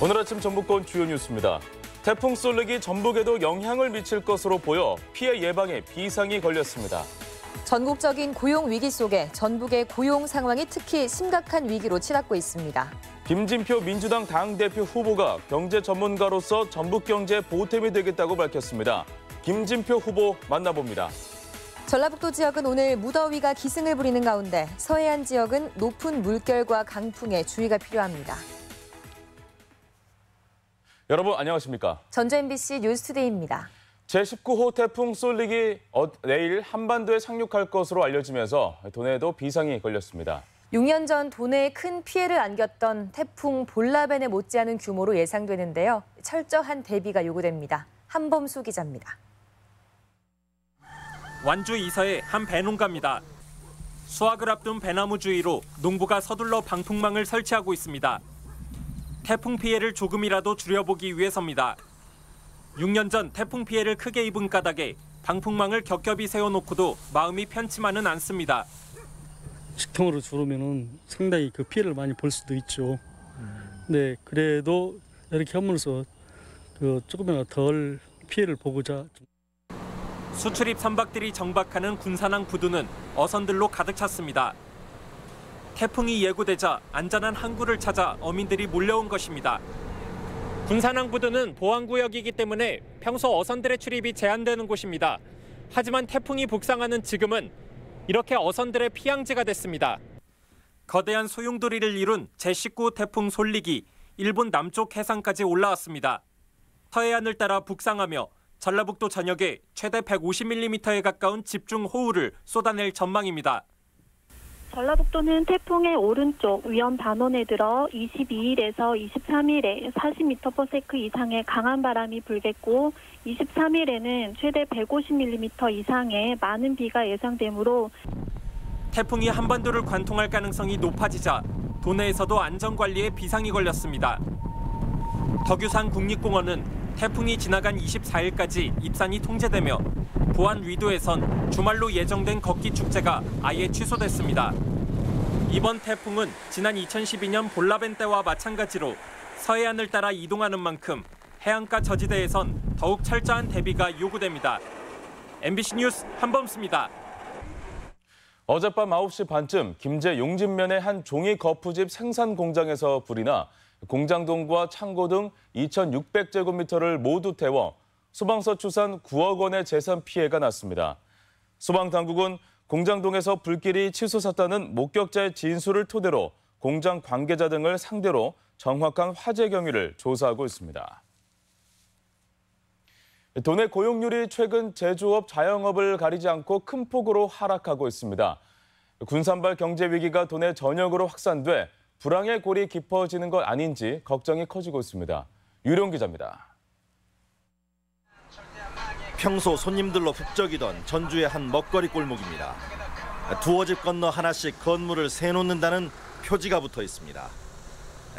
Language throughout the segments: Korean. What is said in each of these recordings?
오늘 아침 전북권 주요 뉴스입니다. 태풍 쏠릭이 전북에도 영향을 미칠 것으로 보여 피해 예방에 비상이 걸렸습니다. 전국적인 고용 위기 속에 전북의 고용 상황이 특히 심각한 위기로 치닫고 있습니다. 김진표 민주당 당대표 후보가 경제 전문가로서 전북 경제의 보탬이 되겠다고 밝혔습니다. 김진표 후보 만나봅니다. 전라북도 지역은 오늘 무더위가 기승을 부리는 가운데 서해안 지역은 높은 물결과 강풍에 주의가 필요합니다. 여러분 안녕하십니까? 전주 MBC 뉴스투데이입니다. 제19호 태풍 쏠릭이 내일 한반도에 상륙할 것으로 알려지면서 도내에도 비상이 걸렸습니다. 6년 전 도내에 큰 피해를 안겼던 태풍 볼라벤에 못지않은 규모로 예상되는데요. 철저한 대비가 요구됩니다. 한범수 기자입니다. 완주 이서의 한 배농가입니다. 수확을 앞둔 배나무 주위로 농부가 서둘러 방풍망을 설치하고 있습니다. 태풍 피해를 조금이라도 줄여보기 위해서입니다. 6년 전 태풍 피해를 크게 입은 까닭에 방풍망을 겹겹이 세워놓고도 마음이 편치만은 않습니다. 식통으로 주르면은 상당히 그 피해를 많이 볼 수도 있죠. 네, 그래도 이렇게 함으로써 조금이나마 덜 피해를 보고자. 수출입 선박들이 정박하는 군산항 부두는 어선들로 가득 찼습니다. 태풍이 예고되자 안전한 항구를 찾아 어민들이 몰려온 것입니다. 군산항 부두는 보안구역이기 때문에 평소 어선들의 출입이 제한되는 곳입니다. 하지만 태풍이 북상하는 지금은 이렇게 어선들의 피양지가 됐습니다. 거대한 소용돌이를 이룬 제19 태풍 솔릭이 일본 남쪽 해상까지 올라왔습니다. 서해안을 따라 북상하며 전라북도 전역에 최대 150mm에 가까운 집중호우를 쏟아낼 전망입니다. 전라북도는 태풍의 오른쪽 위험 단원에 들어 22일에서 23일에 40m/s 이상의 강한 바람이 불겠고 23일에는 최대 150mm 이상의 많은 비가 예상되므로 태풍이 한반도를 관통할 가능성이 높아지자 도내에서도 안전관리에 비상이 걸렸습니다. 덕유산 국립공원은 태풍이 지나간 24일까지 입산이 통제되며 보안 위도에선 주말로 예정된 걷기 축제가 아예 취소됐습니다. 이번 태풍은 지난 2012년 볼라벤 때와 마찬가지로 서해안을 따라 이동하는 만큼 해안가 저지대에선 더욱 철저한 대비가 요구됩니다. MBC 뉴스 한범수입니다. 어젯밤 9시 반쯤 김제 용진면의 한 종이 거푸집 생산 공장에서 불이 나 공장동과 창고 등 2,600제곱미터를 모두 태워 소방서 추산 9억 원의 재산 피해가 났습니다. 소방당국은 공장동에서 불길이 치솟았다는 목격자의 진술을 토대로 공장 관계자 등을 상대로 정확한 화재 경위를 조사하고 있습니다. 도내 고용률이 최근 제조업, 자영업을 가리지 않고 큰 폭으로 하락하고 있습니다. 군산발 경제 위기가 도내 전역으로 확산돼 불황의 골이 깊어지는 것 아닌지 걱정이 커지고 있습니다. 유룡 기자입니다. 평소 손님들로 북적이던 전주의 한 먹거리 골목입니다. 두어 집 건너 하나씩 건물을 세놓는다는 표지가 붙어 있습니다.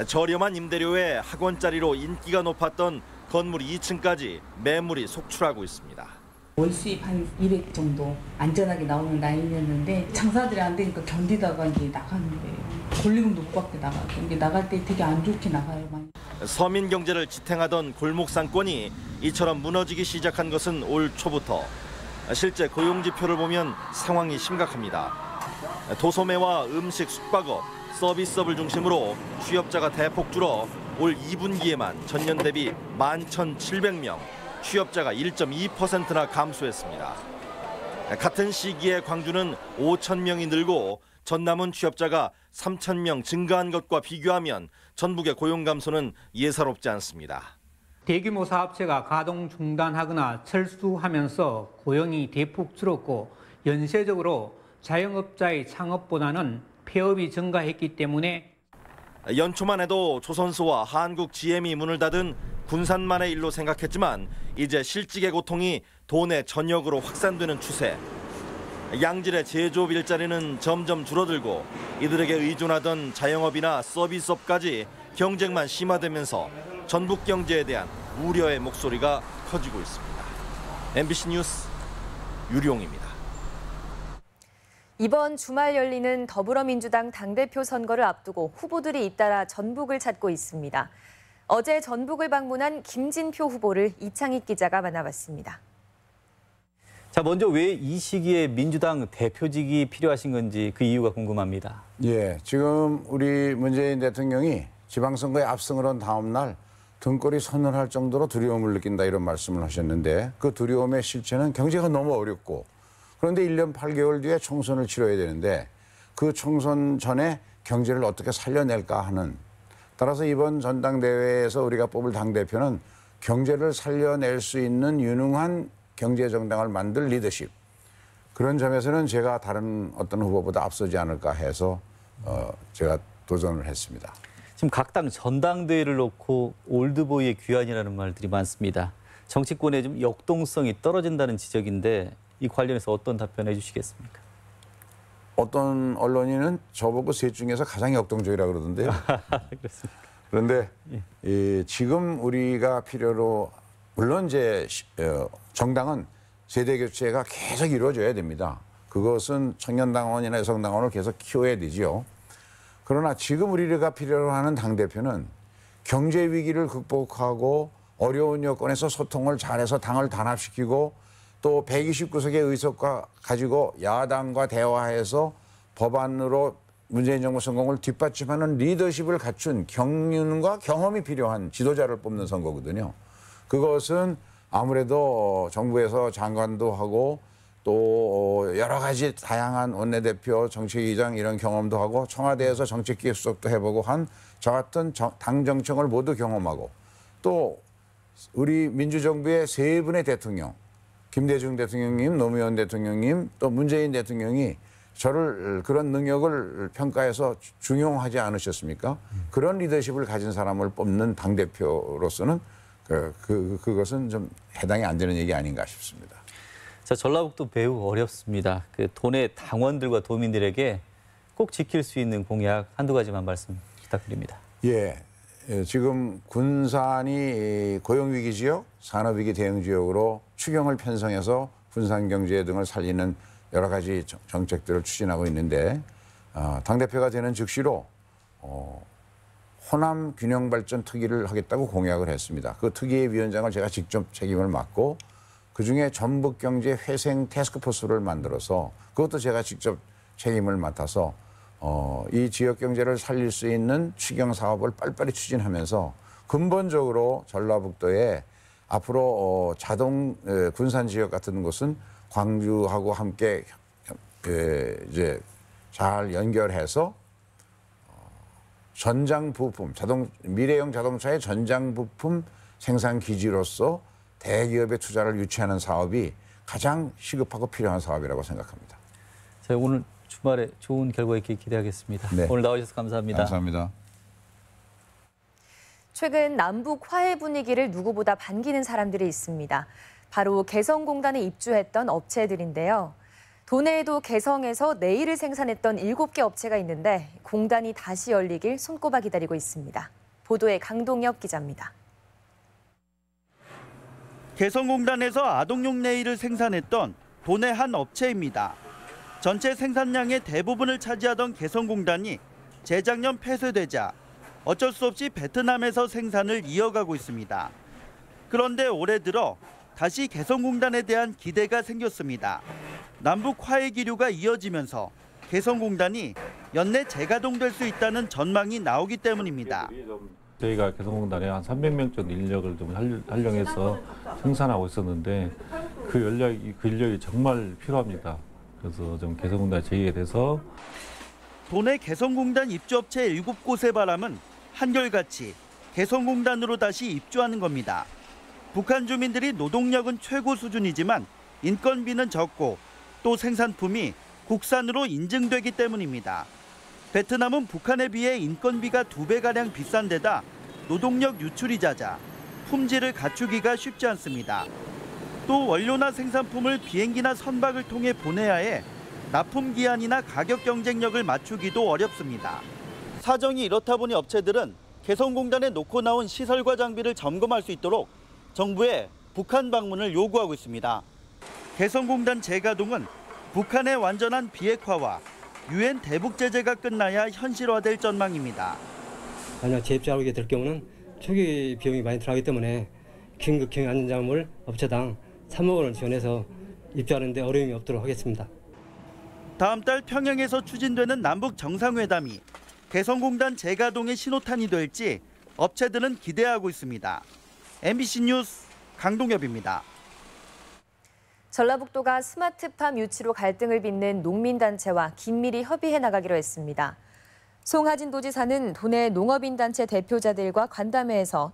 저렴한 임대료에 학원짜리로 인기가 높았던 건물 2층까지 매물이 속출하고 있습니다. 월 수입 한 200 정도 안전하게 나오는 라인이었는데 장사들이 안 되니까 견디다가 이제 나가는 거예요. 권리금도 못 받게 나가고 이게 나갈 때 되게 안 좋게 나가요. 많이. 서민 경제를 지탱하던 골목 상권이 이처럼 무너지기 시작한 것은 올 초부터. 실제 고용 지표를 보면 상황이 심각합니다. 도소매와 음식, 숙박업, 서비스업을 중심으로 취업자가 대폭 줄어 올 2분기에만 전년 대비 11,700명, 취업자가 1.2%나 감소했습니다. 같은 시기에 광주는 5,000명이 늘고 전남은 취업자가 3,000명 증가한 것과 비교하면 전북의 고용 감소는 예사롭지 않습니다. 대규모 사업체가 가동 중단하거나 철수하면서 고용이 대폭 줄었고 연쇄적으로 자영업자의 창업보다는 폐업이 증가했기 때문에 연초만 해도 조선소와 한국 GM이 문을 닫은 군산만의 일로 생각했지만 이제 실직의 고통이 도내 전역으로 확산되는 추세. 양질의 제조업 일자리는 점점 줄어들고 이들에게 의존하던 자영업이나 서비스업까지 경쟁만 심화되면서 전북 경제에 대한 우려의 목소리가 커지고 있습니다. MBC 뉴스 유룡입니다. 이번 주말 열리는 더불어민주당 당대표 선거를 앞두고 후보들이 잇따라 전북을 찾고 있습니다. 어제 전북을 방문한 김진표 후보를 이창익 기자가 만나봤습니다. 자, 먼저 왜 이 시기에 민주당 대표직이 필요하신 건지 그 이유가 궁금합니다. 예, 지금 우리 문재인 대통령이 지방선거에 압승을 한 다음 날 등골이 서늘할 정도로 두려움을 느낀다 이런 말씀을 하셨는데 그 두려움의 실체는 경제가 너무 어렵고 그런데 1년 8개월 뒤에 총선을 치러야 되는데 그 총선 전에 경제를 어떻게 살려낼까 하는 따라서 이번 전당대회에서 우리가 뽑을 당대표는 경제를 살려낼 수 있는 유능한 경제정당을 만들 리더십 그런 점에서는 제가 다른 어떤 후보보다 앞서지 않을까 해서 제가 도전을 했습니다. 지금 각 당 전당대회를 놓고 올드보이의 귀환이라는 말들이 많습니다. 정치권에 좀 역동성이 떨어진다는 지적인데 이 관련해서 어떤 답변해 주시겠습니까? 어떤 언론인은 저보고 셋 중에서 가장 역동적이라고 그러던데요. 그렇습니까? 그런데 예. 지금 우리가 필요로 물론 이제 정당은 세대 교체가 계속 이루어져야 됩니다. 그것은 청년당원이나 여성당원을 계속 키워야 되지요. 그러나 지금 우리가 필요로 하는 당대표는 경제 위기를 극복하고 어려운 여건에서 소통을 잘해서 당을 단합시키고 또 129석의 의석과 가지고 야당과 대화해서 법안으로 문재인 정부 성공을 뒷받침하는 리더십을 갖춘 경륜과 경험이 필요한 지도자를 뽑는 선거거든요. 그것은 아무래도 정부에서 장관도 하고 또 여러 가지 다양한 원내대표, 정책위장 이런 경험도 하고 청와대에서 정책기획수석도 해보고 한 저 같은 당 정청을 모두 경험하고 또 우리 민주정부의 세 분의 대통령 김대중 대통령님, 노무현 대통령님, 또 문재인 대통령이 저를 그런 능력을 평가해서 중용하지 않으셨습니까? 그런 리더십을 가진 사람을 뽑는 당대표로서는 그것은 좀 해당이 안 되는 얘기 아닌가 싶습니다. 자, 전라북도 매우 어렵습니다. 그 도내 당원들과 도민들에게 꼭 지킬 수 있는 공약 한두 가지만 말씀 부탁드립니다. 예, 지금 군산이 고용위기 지역, 산업위기 대응 지역으로 추경을 편성해서 군산경제 등을 살리는 여러 가지 정책들을 추진하고 있는데 당대표가 되는 즉시로 호남 균형 발전 특위를 하겠다고 공약을 했습니다. 그 특위의 위원장을 제가 직접 책임을 맡고 그중에 전북경제 회생 태스크포스를 만들어서 그것도 제가 직접 책임을 맡아서 이 지역 경제를 살릴 수 있는 추경 사업을 빨리빨리 추진하면서 근본적으로 전라북도에 앞으로 자동 군산 지역 같은 곳은 광주하고 함께 이제 잘 연결해서 전장 부품, 미래형 자동차의 전장 부품 생산 기지로서 대기업의 투자를 유치하는 사업이 가장 시급하고 필요한 사업이라고 생각합니다. 자, 오늘 주말에 좋은 결과 있길 기대하겠습니다. 네. 오늘 나와주셔서 감사합니다. 감사합니다. 최근 남북 화해 분위기를 누구보다 반기는 사람들이 있습니다. 바로 개성공단에 입주했던 업체들인데요. 도내에도 개성에서 네일을 생산했던 7개 업체가 있는데 공단이 다시 열리길 손꼽아 기다리고 있습니다. 보도에 강동엽 기자입니다. 개성공단에서 아동용 네일을 생산했던 도내 한 업체입니다. 전체 생산량의 대부분을 차지하던 개성공단이 재작년 폐쇄되자 어쩔 수 없이 베트남에서 생산을 이어가고 있습니다. 그런데 올해 들어 다시 개성공단에 대한 기대가 생겼습니다. 남북 화해 기류가 이어지면서 개성공단이 연내 재가동될 수 있다는 전망이 나오기 때문입니다. 저희가 개성공단에 한 300명 정도 인력을 좀 활용해서 생산하고 있었는데 그 인력이 정말 필요합니다. 그래서 좀 개성공단에 제기가 돼서 도내 개성공단 입주업체 7곳의 바람은 한결같이 개성공단으로 다시 입주하는 겁니다. 북한 주민들이 노동력은 최고 수준이지만 인건비는 적고 또 생산품이 국산으로 인증되기 때문입니다. 베트남은 북한에 비해 인건비가 2배가량 비싼 데다 노동력 유출이 잦아 품질을 갖추기가 쉽지 않습니다. 또 원료나 생산품을 비행기나 선박을 통해 보내야 해 납품 기한이나 가격 경쟁력을 맞추기도 어렵습니다. 사정이 이렇다 보니 업체들은 개성공단에 놓고 나온 시설과 장비를 점검할 수 있도록 정부에 북한 방문을 요구하고 있습니다. 개성공단 재가동은 북한의 완전한 비핵화와 유엔 대북 제재가 끝나야 현실화될 전망입니다. 만약 재입주하게 될 경우는 초기 비용이 많이 들어가기 때문에 긴급 안전장을 업체당 3억 원을 지원해서 입주하는 데 어려움이 없도록 하겠습니다. 다음 달 평양에서 추진되는 남북 정상회담이 개성공단 재가동의 신호탄이 될지 업체들은 기대하고 있습니다. MBC 뉴스 강동엽입니다. 전라북도가 스마트팜 유치로 갈등을 빚는 농민단체와 긴밀히 협의해 나가기로 했습니다. 송하진 도지사는 도내 농업인단체 대표자들과 간담회에서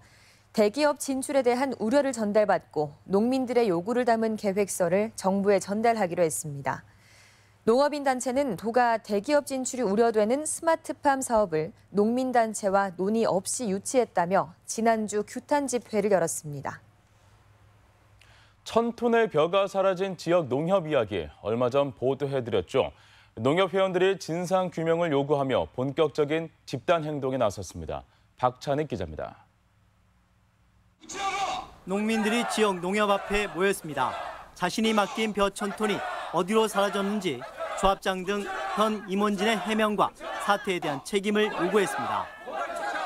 대기업 진출에 대한 우려를 전달받고 농민들의 요구를 담은 계획서를 정부에 전달하기로 했습니다. 농업인단체는 도가 대기업 진출이 우려되는 스마트팜 사업을 농민단체와 논의 없이 유치했다며 지난주 규탄 집회를 열었습니다. 1000톤의 벼가 사라진 지역 농협 이야기 얼마 전 보도해드렸죠. 농협 회원들이 진상 규명을 요구하며 본격적인 집단 행동에 나섰습니다. 박찬익 기자입니다. 농민들이 지역 농협 앞에 모였습니다. 자신이 맡긴 벼 1000톤이 어디로 사라졌는지 조합장 등 현 임원진의 해명과 사태에 대한 책임을 요구했습니다.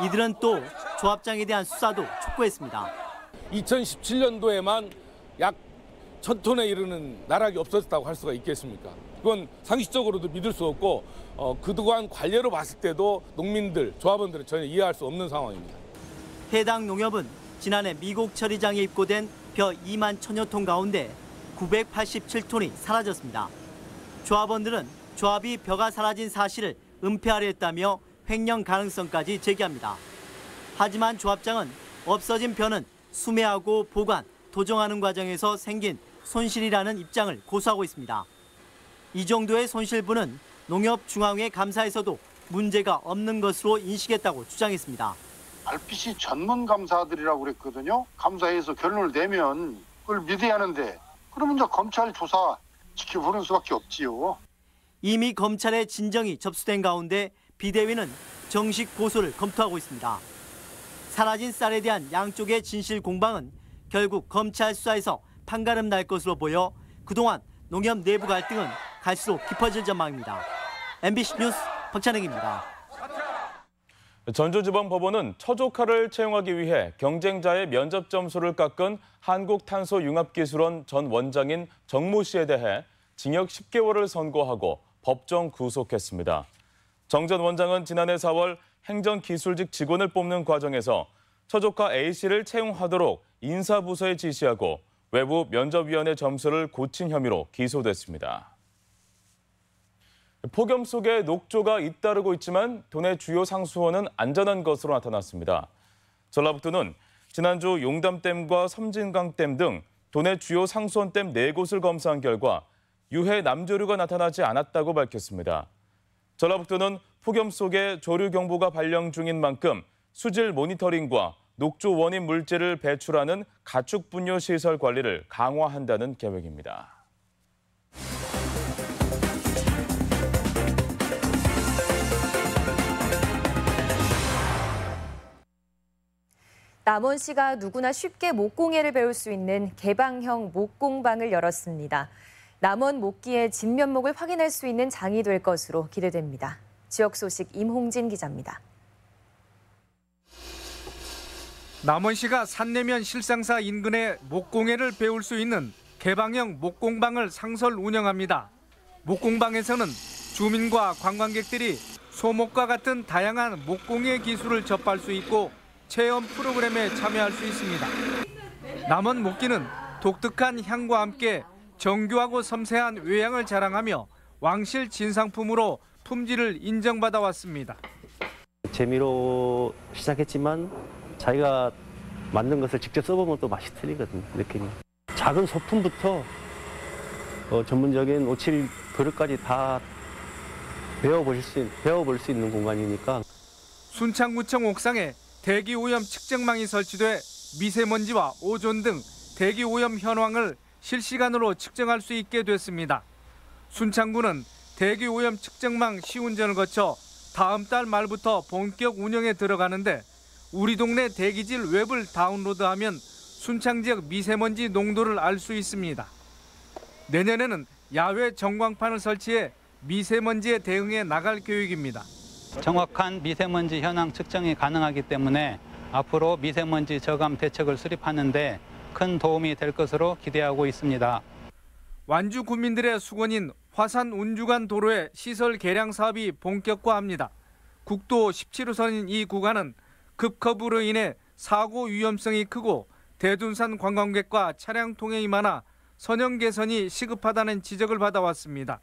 이들은 또 조합장에 대한 수사도 촉구했습니다. 2017년도에만 약 1000톤에 이르는 나락이 없어졌다고 할 수가 있겠습니까? 그건 상식적으로도 믿을 수 없고 그동안 관례로 봤을 때도 농민들, 조합원들은 전혀 이해할 수 없는 상황입니다. 해당 농협은 지난해 미국 처리장에 입고된 벼 2만 1000여 톤 가운데 987톤이 사라졌습니다. 조합원들은 조합이 벼가 사라진 사실을 은폐하려 했다며 횡령 가능성까지 제기합니다. 하지만 조합장은 없어진 벼는 수매하고 보관, 도정하는 과정에서 생긴 손실이라는 입장을 고수하고 있습니다. 이 정도의 손실분은 농협중앙회 감사에서도 문제가 없는 것으로 인식했다고 주장했습니다. RPC 전문 감사들이라고 그랬거든요. 감사해서 결론을 내면 그걸 믿어야 하는데 그러면 이제 검찰 조사 지켜보는 수밖에 없지요. 이미 검찰의 진정이 접수된 가운데 비대위는 정식 고소를 검토하고 있습니다. 사라진 쌀에 대한 양쪽의 진실 공방은 결국 검찰 수사에서 판가름 날 것으로 보여 그동안 농협 내부 갈등은 갈수록 깊어질 전망입니다. MBC 뉴스 박찬익입니다. 전주지방법원은 처조카를 채용하기 위해 경쟁자의 면접 점수를 깎은 한국탄소융합기술원 전 원장인 정모 씨에 대해 징역 10개월을 선고하고 법정 구속했습니다. 정 전 원장은 지난해 4월 행정기술직 직원을 뽑는 과정에서 처조카 A씨를 채용하도록 인사부서에 지시하고 외부 면접위원회 점수를 고친 혐의로 기소됐습니다. 폭염 속에 녹조가 잇따르고 있지만 도내 주요 상수원은 안전한 것으로 나타났습니다. 전라북도는 지난주 용담댐과 섬진강댐 등 도내 주요 상수원댐 4곳을 검사한 결과 유해 남조류가 나타나지 않았다고 밝혔습니다. 전라북도는 폭염 속에 조류 경보가 발령 중인 만큼 수질 모니터링과 녹조 원인 물질을 배출하는 가축 분뇨 시설 관리를 강화한다는 계획입니다. 남원시가 누구나 쉽게 목공예를 배울 수 있는 개방형 목공방을 열었습니다. 남원 목기의 진면목을 확인할 수 있는 장이 될 것으로 기대됩니다. 지역 소식 임홍진 기자입니다. 남원시가 산내면 실상사 인근에 목공예를 배울 수 있는 개방형 목공방을 상설 운영합니다. 목공방에서는 주민과 관광객들이 소목과 같은 다양한 목공예 기술을 접할 수 있고 체험 프로그램에 참여할 수 있습니다. 남원 목기는 독특한 향과 함께 정교하고 섬세한 외양을 자랑하며 왕실 진상품으로 품질을 인정받아 왔습니다. 재미로 시작했지만 자기가 만든 것을 직접 써보면 또 맛이 틀리거든요, 느낌이. 작은 소품부터 전문적인 오칠 그릇까지 다 배워볼 수 있는 공간이니까. 순창구청 옥상에 대기오염 측정망이 설치돼 미세먼지와 오존 등 대기오염 현황을 실시간으로 측정할 수 있게 됐습니다. 순창구는 대기오염 측정망 시운전을 거쳐 다음 달 말부터 본격 운영에 들어가는데 우리 동네 대기질 웹을 다운로드하면 순창 지역 미세먼지 농도를 알 수 있습니다. 내년에는 야외 전광판을 설치해 미세먼지에 대응해 나갈 계획입니다. 정확한 미세먼지 현황 측정이 가능하기 때문에 앞으로 미세먼지 저감 대책을 수립하는 데 큰 도움이 될 것으로 기대하고 있습니다. 완주 구민들의 수건인 화산 운주간 도로의 시설 개량 사업이 본격화합니다. 국도 17호선인 이 구간은 급커브로 인해 사고 위험성이 크고 대둔산 관광객과 차량 통행이 많아 선형 개선이 시급하다는 지적을 받아왔습니다.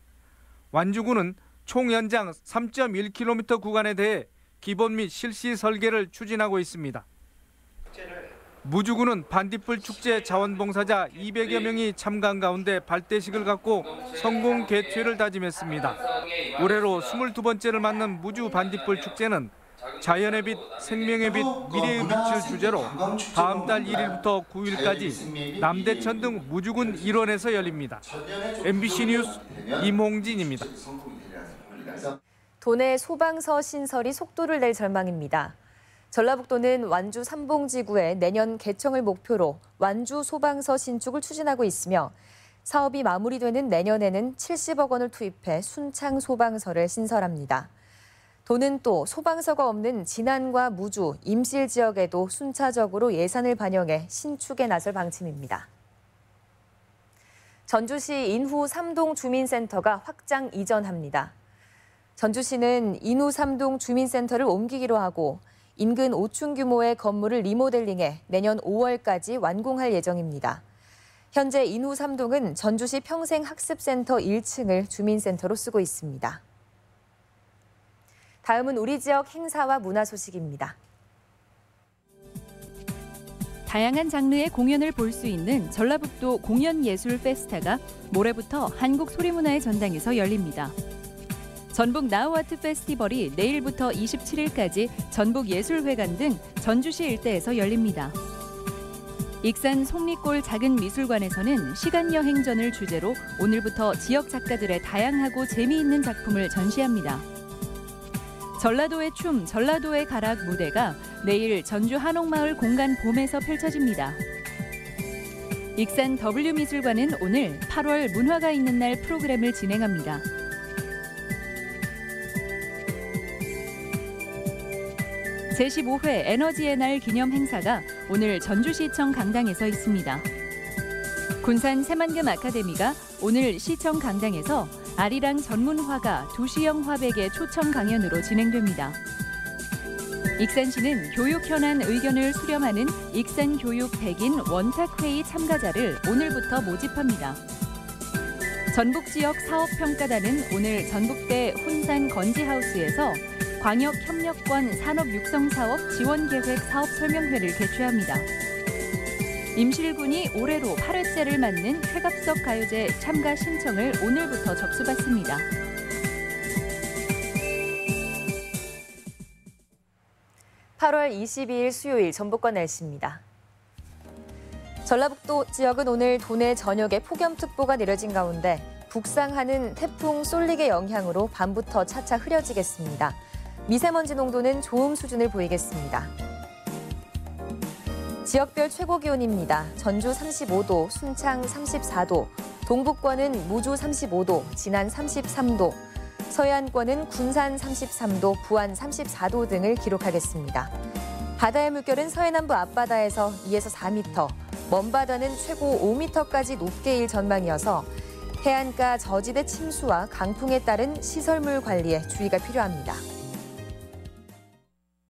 완주군은 총 연장 3.1km 구간에 대해 기본 및 실시 설계를 추진하고 있습니다. 무주군은 반딧불 축제 자원봉사자 200여 명이 참가한 가운데 발대식을 갖고 성공 개최를 다짐했습니다. 올해로 22번째를 맞는 무주 반딧불 축제는 자연의 빛, 생명의 빛, 미래의 빛을 주제로 다음 달 1일부터 9일까지 남대천 등 무주군 일원에서 열립니다. MBC 뉴스 임홍진입니다. 도내 소방서 신설이 속도를 낼 전망입니다. 전라북도는 완주 삼봉지구에 내년 개청을 목표로 완주 소방서 신축을 추진하고 있으며 사업이 마무리되는 내년에는 70억 원을 투입해 순창 소방서를 신설합니다. 도는 또 소방서가 없는 진안과 무주, 임실 지역에도 순차적으로 예산을 반영해 신축에 나설 방침입니다. 전주시 인후 3동 주민센터가 확장 이전합니다. 전주시는 인후 3동 주민센터를 옮기기로 하고 인근 5층 규모의 건물을 리모델링해 내년 5월까지 완공할 예정입니다. 현재 인후 3동은 전주시 평생학습센터 1층을 주민센터로 쓰고 있습니다. 다음은 우리 지역 행사와 문화 소식입니다. 다양한 장르의 공연을 볼 수 있는 전라북도 공연예술 페스타가 모레부터 한국소리문화의 전당에서 열립니다. 전북 나우아트 페스티벌이 내일부터 27일까지 전북예술회관 등 전주시 일대에서 열립니다. 익산 속리골 작은 미술관에서는 시간여행전을 주제로 오늘부터 지역 작가들의 다양하고 재미있는 작품을 전시합니다. 전라도의 춤, 전라도의 가락 무대가 내일 전주 한옥마을 공간 봄에서 펼쳐집니다. 익산 W미술관은 오늘 8월 문화가 있는 날 프로그램을 진행합니다. 제15회 에너지의 날 기념 행사가 오늘 전주시청 강당에서 있습니다. 군산 새만금 아카데미가 오늘 시청 강당에서 아리랑 전문 화가 두시영 화백의 초청 강연으로 진행됩니다. 익산시는 교육 현안 의견을 수렴하는 익산교육 100인 원탁회의 참가자를 오늘부터 모집합니다. 전북지역 사업평가단은 오늘 전북대 혼산 건지하우스에서 광역협력권 산업육성사업 지원계획 사업설명회를 개최합니다. 임실군이 올해로 8회째를 맞는 최갑석 가요제 참가 신청을 오늘부터 접수받습니다. (8월 22일) 수요일 전북권 날씨입니다. 전라북도 지역은 오늘 도내 전역에 폭염특보가 내려진 가운데 북상하는 태풍 쏠릭의 영향으로 밤부터 차차 흐려지겠습니다. 미세먼지 농도는 좋음 수준을 보이겠습니다. 지역별 최고 기온입니다. 전주 35도, 순창 34도, 동북권은 무주 35도, 진안 33도, 서해안권은 군산 33도, 부안 34도 등을 기록하겠습니다. 바다의 물결은 서해남부 앞바다에서 2에서 4m, 먼바다는 최고 5m까지 높게 일 전망이어서 해안가 저지대 침수와 강풍에 따른 시설물 관리에 주의가 필요합니다.